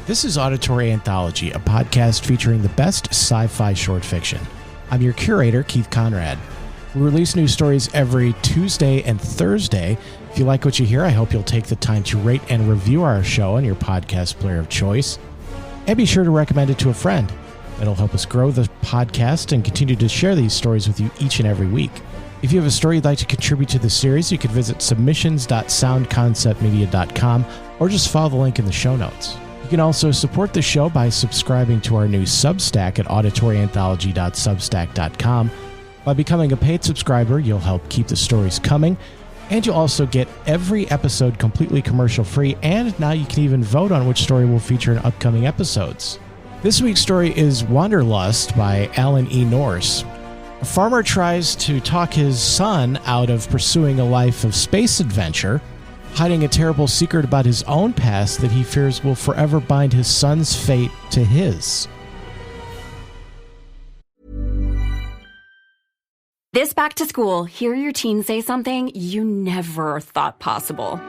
This is Auditory Anthology, a podcast featuring the best sci-fi short fiction. I'm your curator, Keith Conrad. We release new stories every Tuesday and Thursday. If you like what you hear, I hope you'll take the time to rate and review our show on your podcast player of choice. And be sure to recommend it to a friend. It'll help us grow the podcast and continue to share these stories with you each and every week. If you have a story you'd like to contribute to the series, you can visit submissions.soundconceptmedia.com or just follow the link in the show notes. You can also support the show by subscribing to our new Substack at auditoryanthology.substack.com. By becoming a paid subscriber, you'll help keep the stories coming, and you'll also get every episode completely commercial-free, and now you can even vote on which story will feature in upcoming episodes. This week's story is Wanderlust by Alan E. Nourse. A farmer tries to talk his son out of pursuing a life of space adventure, hiding a terrible secret about his own past that he fears will forever bind his son's fate to his. This back to school, hear your teen say something you never thought possible.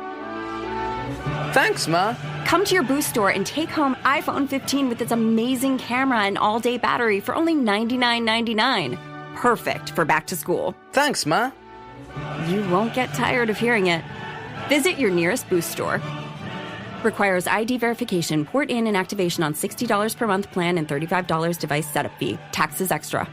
Thanks, Ma. Come to your Boost store and take home iPhone 15 with its amazing camera and all-day battery for only $99.99. Perfect for back to school. Thanks, Ma. You won't get tired of hearing it. Visit your nearest Boost store. Requires ID verification, port in and activation on $60 per month plan and $35 device setup fee. Taxes extra.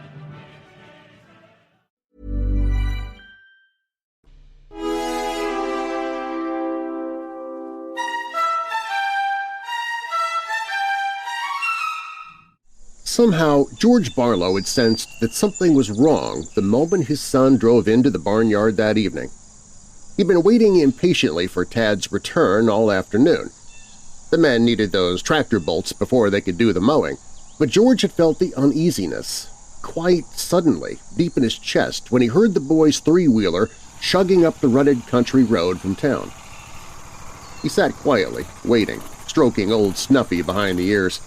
Somehow, George Barlow had sensed that something was wrong the moment his son drove into the barnyard that evening. He'd been waiting impatiently for Tad's return all afternoon. The men needed those tractor bolts before they could do the mowing, but George had felt the uneasiness, quite suddenly, deep in his chest when he heard the boy's three-wheeler chugging up the rutted country road from town. He sat quietly, waiting, stroking old Snuffy behind the ears.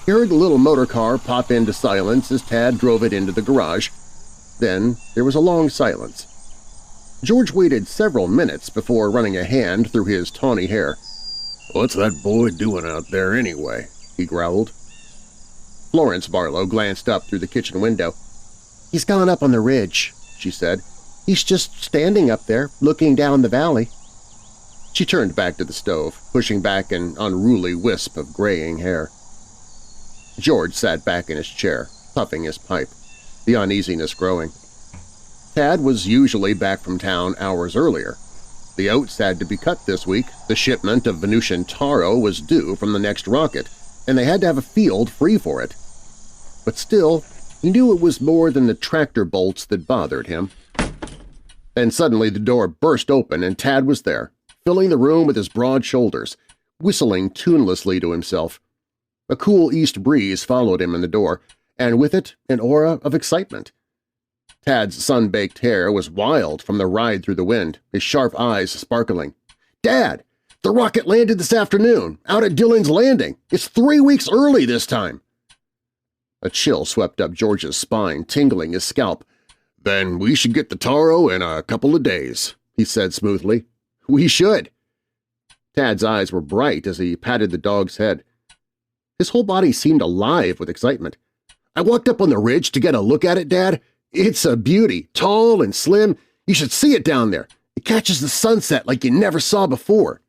He heard the little motor car pop into silence as Tad drove it into the garage. Then there was a long silence. George waited several minutes before running a hand through his tawny hair. "What's that boy doing out there anyway?" he growled. Florence Barlow glanced up through the kitchen window. "He's gone up on the ridge," she said. "He's just standing up there, looking down the valley." She turned back to the stove, pushing back an unruly wisp of graying hair. George sat back in his chair, puffing his pipe, the uneasiness growing. Tad was usually back from town hours earlier. The oats had to be cut this week, the shipment of Venusian taro was due from the next rocket, and they had to have a field free for it. But still, he knew it was more than the tractor bolts that bothered him. Then suddenly the door burst open and Tad was there, filling the room with his broad shoulders, whistling tunelessly to himself. A cool east breeze followed him in the door, and with it an aura of excitement. Tad's sun-baked hair was wild from the ride through the wind, his sharp eyes sparkling. "Dad! The rocket landed this afternoon, out at Dillon's Landing. It's 3 weeks early this time." A chill swept up George's spine, tingling his scalp. "Then we should get the taro in a couple of days," he said smoothly. "We should." Tad's eyes were bright as he patted the dog's head. His whole body seemed alive with excitement. "I walked up on the ridge to get a look at it, Dad. It's a beauty, tall and slim. You should see it down there. It catches the sunset like you never saw before."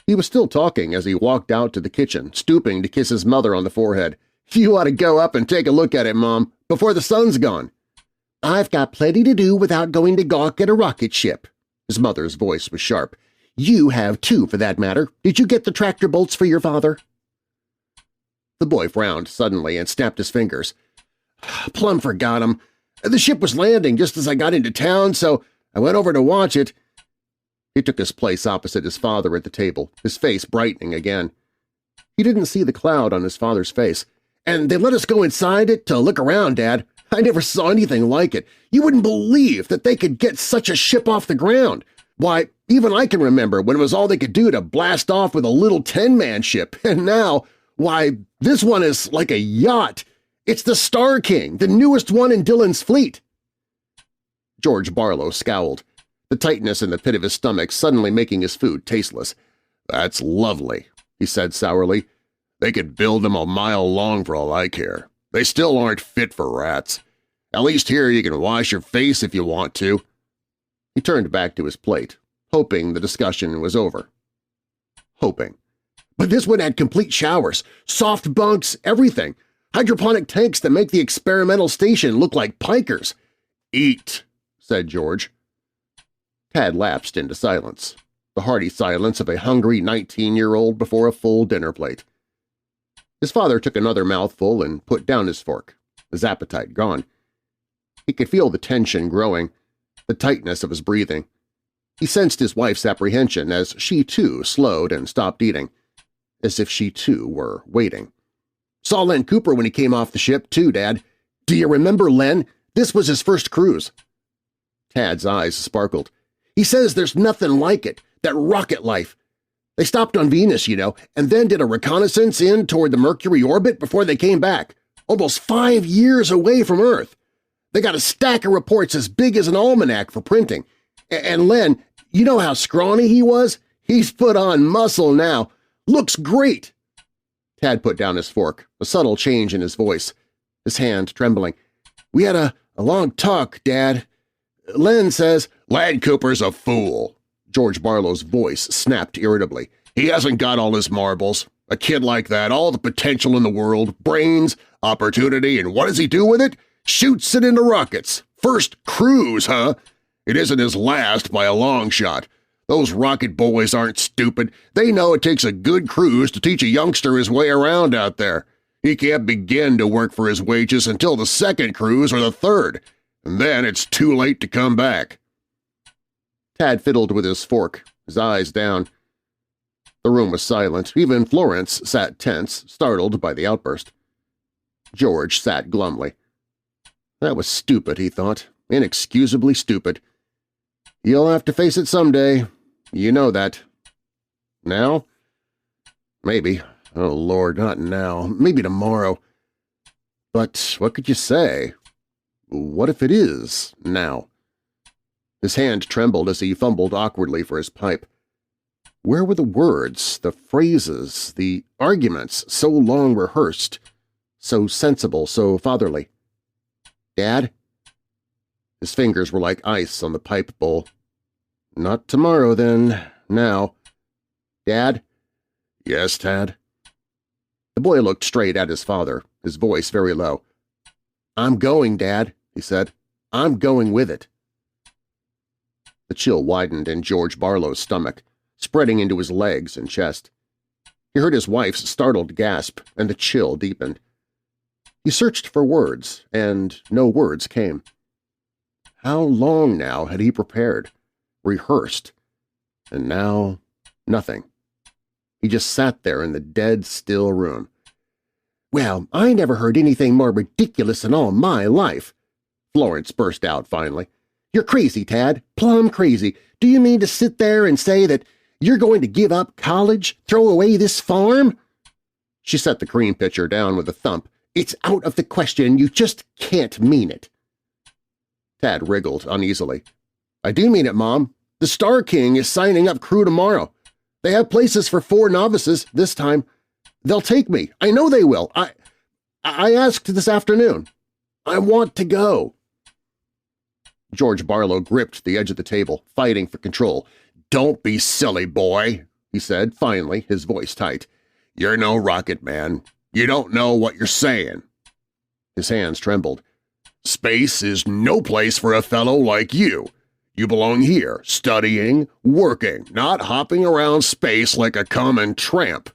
He was still talking as he walked out to the kitchen, stooping to kiss his mother on the forehead. "You ought to go up and take a look at it, Mom, before the sun's gone." "I've got plenty to do without going to gawk at a rocket ship." His mother's voice was sharp. "You have too, for that matter. Did you get the tractor bolts for your father?" The boy frowned suddenly and snapped his fingers. "Plumb forgot 'em. The ship was landing just as I got into town, so I went over to watch it." He took his place opposite his father at the table, his face brightening again. He didn't see the cloud on his father's face. "And they let us go inside it to look around, Dad. I never saw anything like it. You wouldn't believe that they could get such a ship off the ground. Why, even I can remember when it was all they could do to blast off with a little 10-man ship, and now, why, this one is like a yacht. It's the Star King, the newest one in Dillon's fleet." George Barlow scowled, the tightness in the pit of his stomach suddenly making his food tasteless. "That's lovely. he said sourly. "They could build them a mile long for all I care. They still aren't fit for rats. At least here you can wash your face if you want to." He turned back to his plate, hoping the discussion was over. Hoping. But this one had complete showers, soft bunks, everything. Hydroponic tanks that make the experimental station look like pikers. "Eat," said George. Tad lapsed into silence, the hearty silence of a hungry 19-year-old before a full dinner plate. His father took another mouthful and put down his fork, his appetite gone. He could feel the tension growing, the tightness of his breathing. He sensed his wife's apprehension as she, too, slowed and stopped eating, as if she, too, were waiting. "Saw Len Cooper when he came off the ship, too, Dad. Do you remember Len? This was his first cruise." Tad's eyes sparkled. "He says there's nothing like it, that rocket life. They stopped on Venus, you know, and then did a reconnaissance in toward the Mercury orbit before they came back, almost 5 years away from Earth. They got a stack of reports as big as an almanac for printing. And Len, you know how scrawny he was? He's put on muscle now. Looks great." Tad put down his fork, a subtle change in his voice, his hand trembling. "We had a long talk, Dad. Len says—" "Len Cooper's a fool," George Barlow's voice snapped irritably. "He hasn't got all his marbles. A kid like that, all the potential in the world, brains, opportunity, and what does he do with it? Shoots it into rockets. First cruise, huh? It isn't his last by a long shot. Those rocket boys aren't stupid. They know it takes a good cruise to teach a youngster his way around out there. He can't begin to work for his wages until the second cruise or the third, and then it's too late to come back." Tad fiddled with his fork, his eyes down. The room was silent. Even Florence sat tense, startled by the outburst. George sat glumly. That was stupid, he thought, inexcusably stupid. You'll have to face it someday. You know that. Now? Maybe. Oh, Lord, not now. Maybe tomorrow. But what could you say? What if it is now? His hand trembled as he fumbled awkwardly for his pipe. Where were the words, the phrases, the arguments so long rehearsed, so sensible, so fatherly? "Dad?" His fingers were like ice on the pipe bowl. "Not tomorrow, then. Now." "Dad?" "Yes, Tad?" The boy looked straight at his father, his voice very low. "I'm going, Dad," he said. "I'm going with it." The chill widened in George Barlow's stomach, spreading into his legs and chest. He heard his wife's startled gasp, and the chill deepened. He searched for words, and no words came. How long now had he prepared, rehearsed, and now nothing. He just sat there in the dead, still room. "Well, I never heard anything more ridiculous in all my life," Florence burst out finally. "You're crazy, Tad, plumb crazy. Do you mean to sit there and say that you're going to give up college, throw away this farm?" She set the cream pitcher down with a thump. "It's out of the question. You just can't mean it." Tad wriggled uneasily. "I do mean it, Mom. The Star King is signing up crew tomorrow. They have places for 4 novices this time. They'll take me. I know they will. I asked this afternoon. I want to go." George Barlow gripped the edge of the table, fighting for control. "Don't be silly, boy," he said, finally, his voice tight. "You're no rocket man. You don't know what you're saying." His hands trembled. "Space is no place for a fellow like you. You belong here, studying, working, not hopping around space like a common tramp."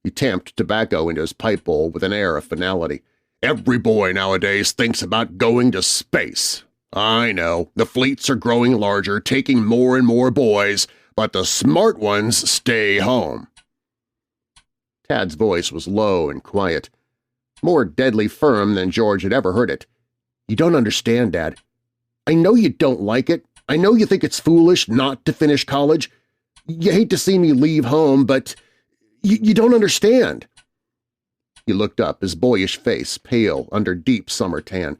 He tamped tobacco into his pipe bowl with an air of finality. "Every boy nowadays thinks about going to space. I know, the fleets are growing larger, taking more and more boys, but the smart ones stay home." Tad's voice was low and quiet, more deadly firm than George had ever heard it. "You don't understand, Dad. I know you don't like it. I know you think it's foolish not to finish college. You hate to see me leave home, but you don't understand." He looked up, his boyish face pale under deep summer tan.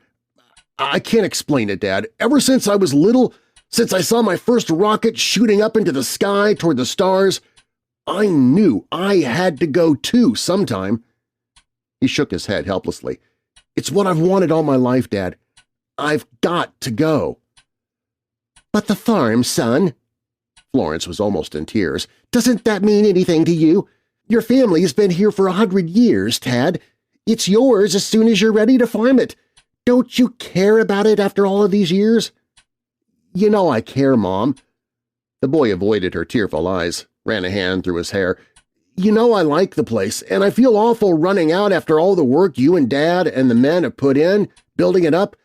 "I can't explain it, Dad. Ever since I was little, since I saw my first rocket shooting up into the sky toward the stars, I knew I had to go too sometime." He shook his head helplessly. "It's what I've wanted all my life, Dad. I've got to go." "But the farm, son." Florence was almost in tears. "Doesn't that mean anything to you? Your family has been here for 100 years, Tad. It's yours as soon as you're ready to farm it. Don't you care about it after all of these years?" "You know I care, Mom." The boy avoided her tearful eyes, ran a hand through his hair. "You know I like the place, and I feel awful running out after all the work you and Dad and the men have put in, building it up.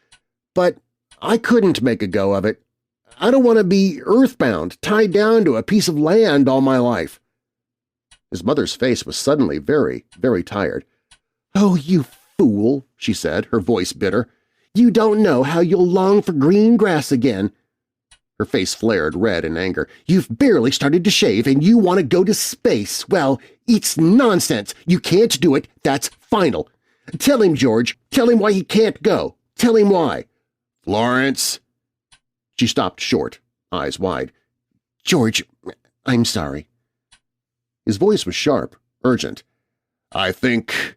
But I couldn't make a go of it. I don't want to be earthbound, tied down to a piece of land all my life." His mother's face was suddenly very, very tired. "Oh, you fool," she said, her voice bitter. "You don't know how you'll long for green grass again." Her face flared red in anger. "You've barely started to shave and you want to go to space. Well, it's nonsense. You can't do it. That's final. Tell him, George. Tell him why he can't go. Tell him why." "Florence!" She stopped short, eyes wide. "George, I'm sorry." His voice was sharp, urgent. "I think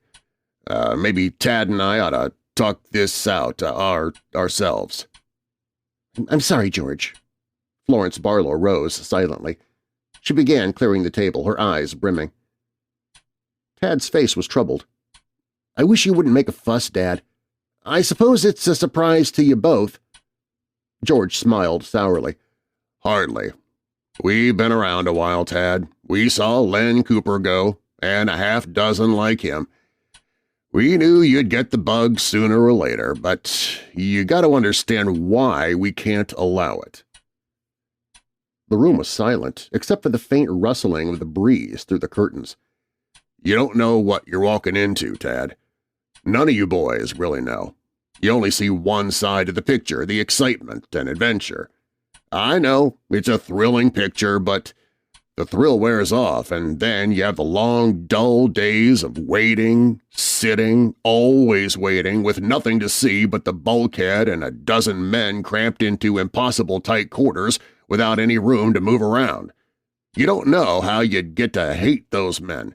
maybe Tad and I ought to talk this out ourselves." "I'm sorry, George." Florence Barlow rose silently. She began clearing the table, her eyes brimming. Tad's face was troubled. "I wish you wouldn't make a fuss, Dad. I suppose it's a surprise to you both." George smiled sourly. "Hardly. We've been around a while, Tad. We saw Len Cooper go, and a half-dozen like him. We knew you'd get the bug sooner or later, but you got to understand why we can't allow it." The room was silent, except for the faint rustling of the breeze through the curtains. "You don't know what you're walking into, Tad. None of you boys really know. You only see one side of the picture, the excitement and adventure. I know, it's a thrilling picture, but the thrill wears off, and then you have the long, dull days of waiting, sitting, always waiting, with nothing to see but the bulkhead and a dozen men cramped into impossible tight quarters without any room to move around. You don't know how you'd get to hate those men,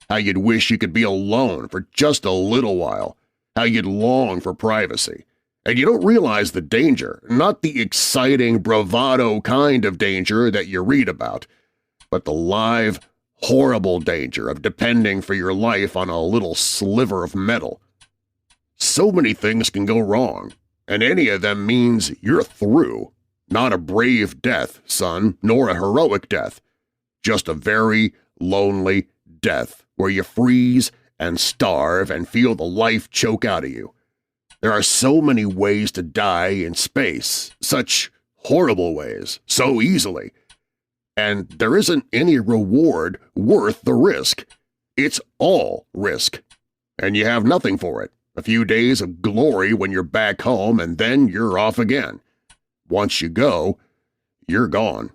how you'd wish you could be alone for just a little while, how you'd long for privacy. And you don't realize the danger, not the exciting, bravado kind of danger that you read about, but the live, horrible danger of depending for your life on a little sliver of metal. So many things can go wrong, and any of them means you're through. Not a brave death, son, nor a heroic death. Just a very lonely death where you freeze and starve and feel the life choke out of you. There are so many ways to die in space, such horrible ways, so easily. And there isn't any reward worth the risk. It's all risk. And you have nothing for it. A few days of glory when you're back home, and then you're off again. Once you go, you're gone.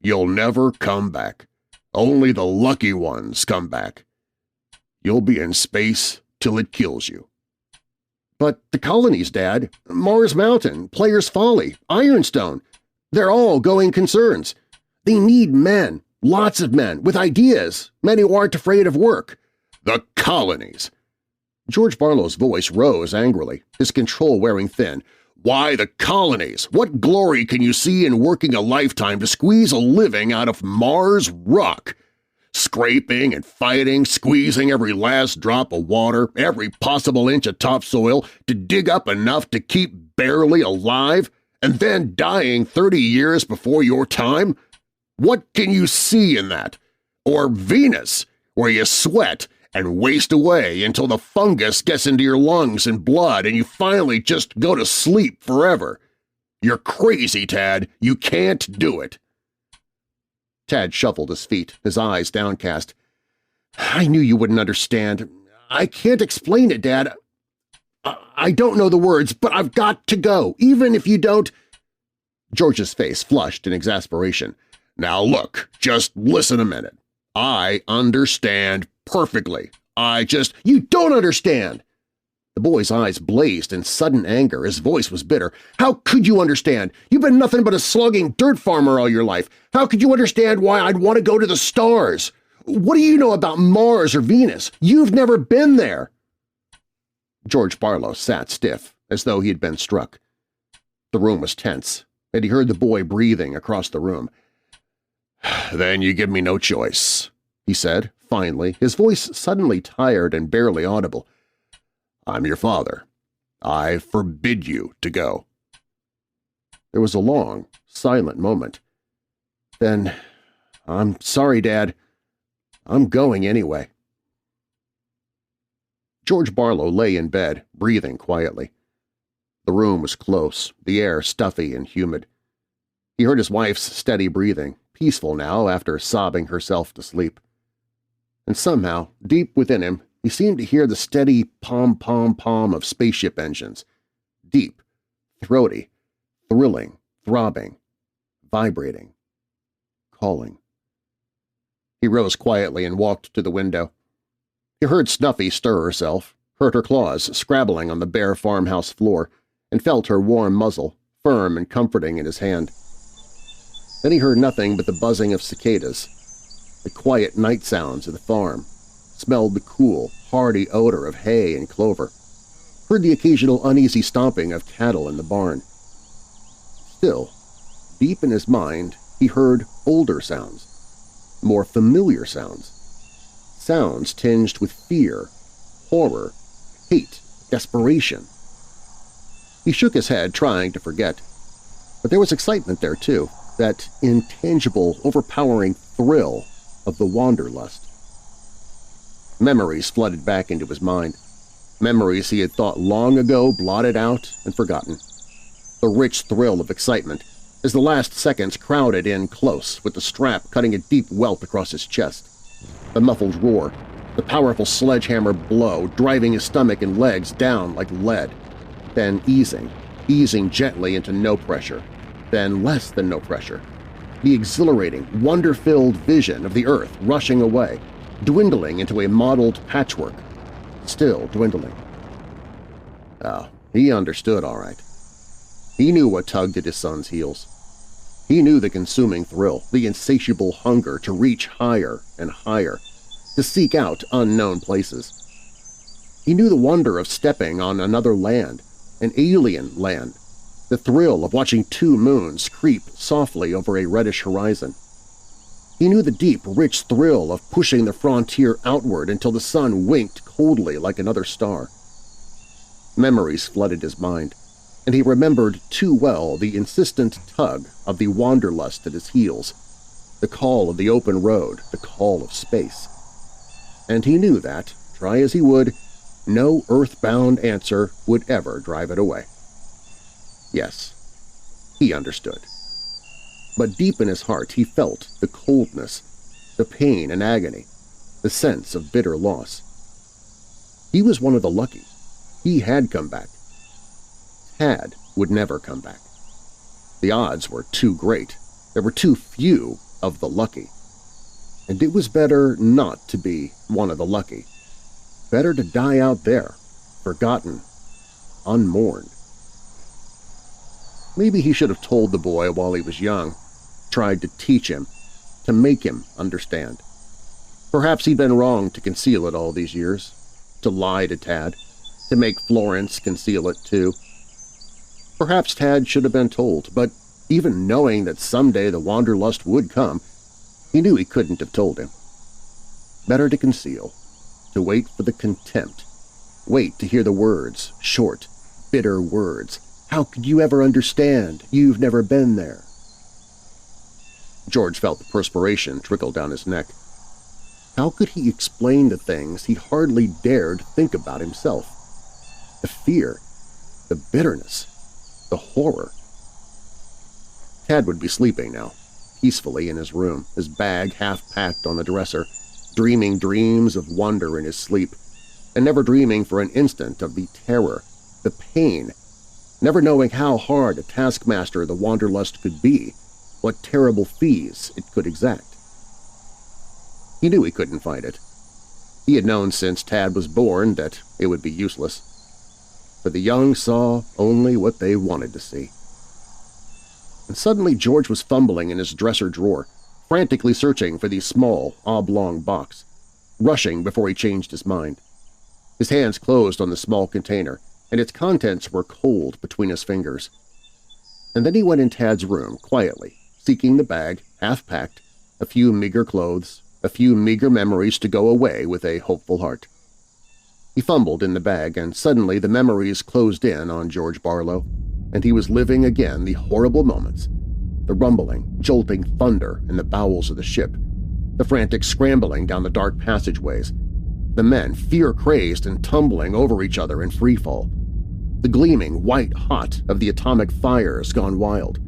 You'll never come back. Only the lucky ones come back. You'll be in space till it kills you." "But the colonies, Dad, Mars Mountain, Players Folly, Ironstone, they're all going concerns. They need men, lots of men, with ideas, men who aren't afraid of work." "The colonies!" George Barlow's voice rose angrily, his control wearing thin. "Why the colonies? What glory can you see in working a lifetime to squeeze a living out of Mars rock? Scraping and fighting, squeezing every last drop of water, every possible inch of topsoil to dig up enough to keep barely alive, and then dying 30 years before your time? What can you see in that? Or Venus, where you sweat and waste away until the fungus gets into your lungs and blood and you finally just go to sleep forever? You're crazy, Tad. You can't do it." Tad shuffled his feet, his eyes downcast. "I knew you wouldn't understand. I can't explain it, Dad. I don't know the words, but I've got to go, even if you don't—" George's face flushed in exasperation. "Now look, just listen a minute. I understand perfectly. You don't understand!" The boy's eyes blazed in sudden anger. His voice was bitter. "How could you understand? You've been nothing but a slugging dirt farmer all your life. How could you understand why I'd want to go to the stars? What do you know about Mars or Venus? You've never been there!" George Barlow sat stiff, as though he had been struck. The room was tense, and he heard the boy breathing across the room. "Then you give me no choice," he said, finally, his voice suddenly tired and barely audible. "I'm your father. I forbid you to go." There was a long, silent moment. Then, "I'm sorry, Dad. I'm going anyway." George Barlow lay in bed, breathing quietly. The room was close, the air stuffy and humid. He heard his wife's steady breathing, peaceful now after sobbing herself to sleep. And somehow, deep within him, he seemed to hear the steady pom-pom-pom of spaceship engines. Deep, throaty, thrilling, throbbing, vibrating, calling. He rose quietly and walked to the window. He heard Snuffy stir herself, heard her claws scrabbling on the bare farmhouse floor, and felt her warm muzzle, firm and comforting in his hand. Then he heard nothing but the buzzing of cicadas, the quiet night sounds of the farm, smelled the cool, hearty odor of hay and clover, heard the occasional uneasy stomping of cattle in the barn. Still, deep in his mind, he heard older sounds, more familiar sounds, sounds tinged with fear, horror, hate, desperation. He shook his head, trying to forget. But there was excitement there, too, that intangible, overpowering thrill of the Wanderlust. Memories flooded back into his mind, memories he had thought long ago blotted out and forgotten. The rich thrill of excitement as the last seconds crowded in close with the strap cutting a deep welt across his chest. The muffled roar, the powerful sledgehammer blow driving his stomach and legs down like lead, then easing gently into no pressure, then less than no pressure. The exhilarating, wonder-filled vision of the Earth rushing away, dwindling into a mottled patchwork, still dwindling. Oh, he understood all right. He knew what tugged at his son's heels. He knew the consuming thrill, the insatiable hunger to reach higher and higher, to seek out unknown places. He knew the wonder of stepping on another land, an alien land, the thrill of watching two moons creep softly over a reddish horizon. He knew the deep, rich thrill of pushing the frontier outward until the sun winked coldly like another star. Memories flooded his mind, and he remembered too well the insistent tug of the Wanderlust at his heels, the call of the open road, the call of space. And he knew that, try as he would, no earthbound answer would ever drive it away. Yes, he understood. But deep in his heart he felt the coldness, the pain and agony, the sense of bitter loss. He was one of the lucky. He had come back. Tad would never come back. The odds were too great. There were too few of the lucky. And it was better not to be one of the lucky. Better to die out there, forgotten, unmourned. Maybe he should have told the boy while he was young, tried to teach him, to make him understand. Perhaps he'd been wrong to conceal it all these years, to lie to Tad, to make Florence conceal it too. Perhaps Tad should have been told, but even knowing that someday the Wanderlust would come, he knew he couldn't have told him. Better to conceal, to wait for the contempt, wait to hear the words, short, bitter words. How could you ever understand? You've never been there. George felt the perspiration trickle down his neck. How could he explain the things he hardly dared think about himself? The fear, the bitterness, the horror. Tad would be sleeping now, peacefully in his room, his bag half-packed on the dresser, dreaming dreams of wonder in his sleep, and never dreaming for an instant of the terror, the pain, never knowing how hard a taskmaster the Wanderlust could be, what terrible fees it could exact. He knew he couldn't fight it. He had known since Tad was born that it would be useless. For the young saw only what they wanted to see. And suddenly George was fumbling in his dresser drawer, frantically searching for the small, oblong box, rushing before he changed his mind. His hands closed on the small container, and its contents were cold between his fingers. And then he went in Tad's room quietly, seeking the bag, half-packed, a few meager clothes, a few meager memories to go away with a hopeful heart. He fumbled in the bag, and suddenly the memories closed in on George Barlow, and he was living again the horrible moments, the rumbling, jolting thunder in the bowels of the ship, the frantic scrambling down the dark passageways, the men fear-crazed and tumbling over each other in freefall, the gleaming white hot of the atomic fires gone wild,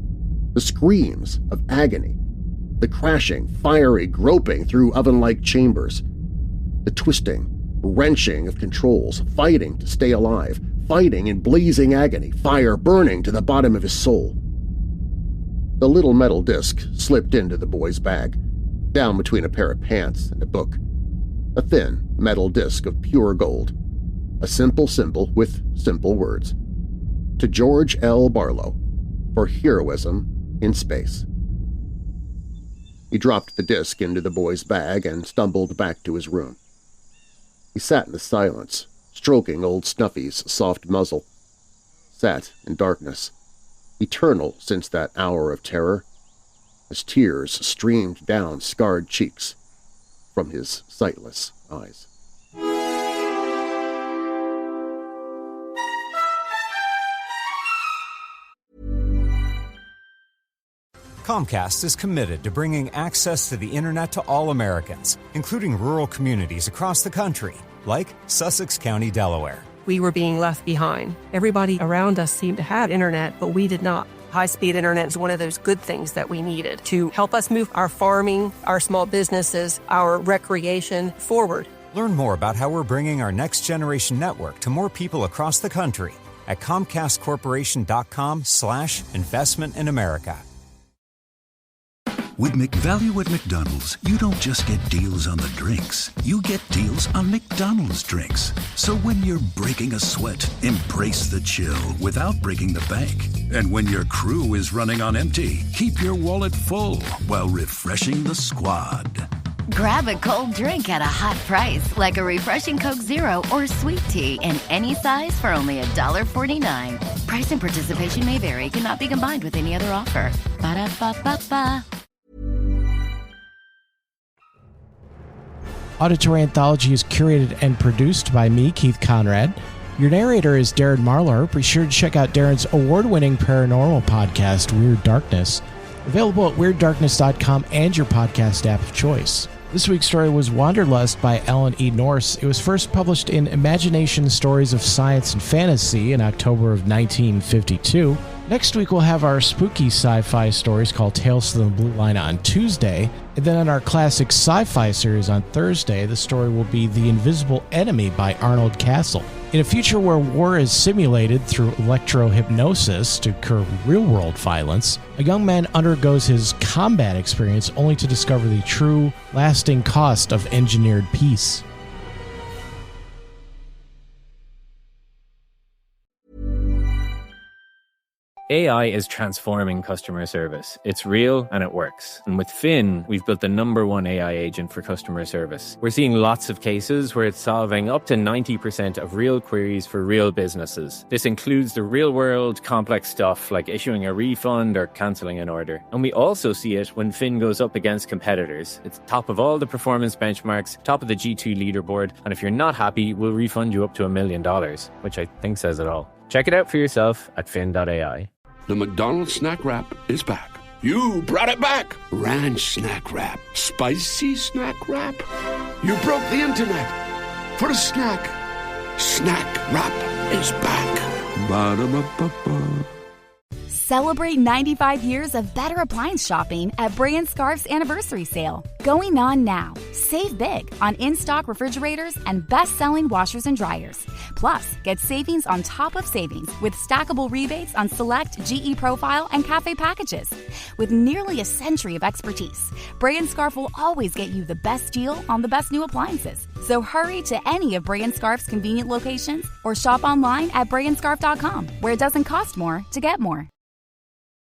the screams of agony, the crashing, fiery groping through oven-like chambers, the twisting, wrenching of controls, fighting to stay alive, fighting in blazing agony, fire burning to the bottom of his soul. The little metal disc slipped into the boy's bag, down between a pair of pants and a book. A thin metal disc of pure gold. A simple symbol with simple words. To George L. Barlow, for heroism in space. He dropped the disc into the boy's bag and stumbled back to his room. He sat in the silence, stroking old Snuffy's soft muzzle. Sat in darkness, eternal since that hour of terror, as tears streamed down scarred cheeks from his sightless eyes. Comcast is committed to bringing access to the Internet to all Americans, including rural communities across the country, like Sussex County, Delaware. We were being left behind. Everybody around us seemed to have Internet, but we did not. High-speed Internet is one of those good things that we needed to help us move our farming, our small businesses, our recreation forward. Learn more about how we're bringing our next-generation network to more people across the country at ComcastCorporation.com/investment in America. With McValue at McDonald's, you don't just get deals on the drinks. You get deals on McDonald's drinks. So when you're breaking a sweat, embrace the chill without breaking the bank. And when your crew is running on empty, keep your wallet full while refreshing the squad. Grab a cold drink at a hot price, like a refreshing Coke Zero or sweet tea in any size for only $1.49. Price and participation may vary. Cannot be combined with any other offer. Ba-da-ba-ba-ba. Auditory Anthology is curated and produced by me, Keith Conrad. Your narrator is Darren Marlar. Be sure to check out Darren's award-winning paranormal podcast, Weird Darkness, available at WeirdDarkness.com and your podcast app of choice. This week's story was Wanderlust by Ellen E. Nourse. It was first published in Imagination Stories of Science and Fantasy in October of 1952. Next week, we'll have our spooky sci-fi stories called Tales from the Blue Line on Tuesday. And then on our classic sci-fi series on Thursday, the story will be The Invisible Enemy by Arnold Castle. In a future where war is simulated through electro-hypnosis to curb real-world violence, a young man undergoes his combat experience only to discover the true, lasting cost of engineered peace. AI is transforming customer service. It's real and it works. And with Finn, we've built the #1 AI agent for customer service. We're seeing lots of cases where it's solving up to 90% of real queries for real businesses. This includes the real-world, complex stuff like issuing a refund or cancelling an order. And we also see it when Finn goes up against competitors. It's top of all the performance benchmarks, top of the G2 leaderboard, and if you're not happy, we'll refund you up to $1 million, which I think says it all. Check it out for yourself at Finn.ai. The McDonald's snack wrap is back. You brought it back. Ranch snack wrap. Spicy snack wrap. You broke the internet. For a snack. Snack wrap is back. Ba-da-ba-ba-ba. Celebrate 95 years of better appliance shopping at Bray & Scarf's anniversary sale. Going on now. Save big on in-stock refrigerators and best-selling washers and dryers. Plus, get savings on top of savings with stackable rebates on select GE Profile and Cafe packages. With nearly a century of expertise, Bray & Scarf will always get you the best deal on the best new appliances. So hurry to any of Bray & Scarf's convenient locations or shop online at brayandscarf.com, where it doesn't cost more to get more.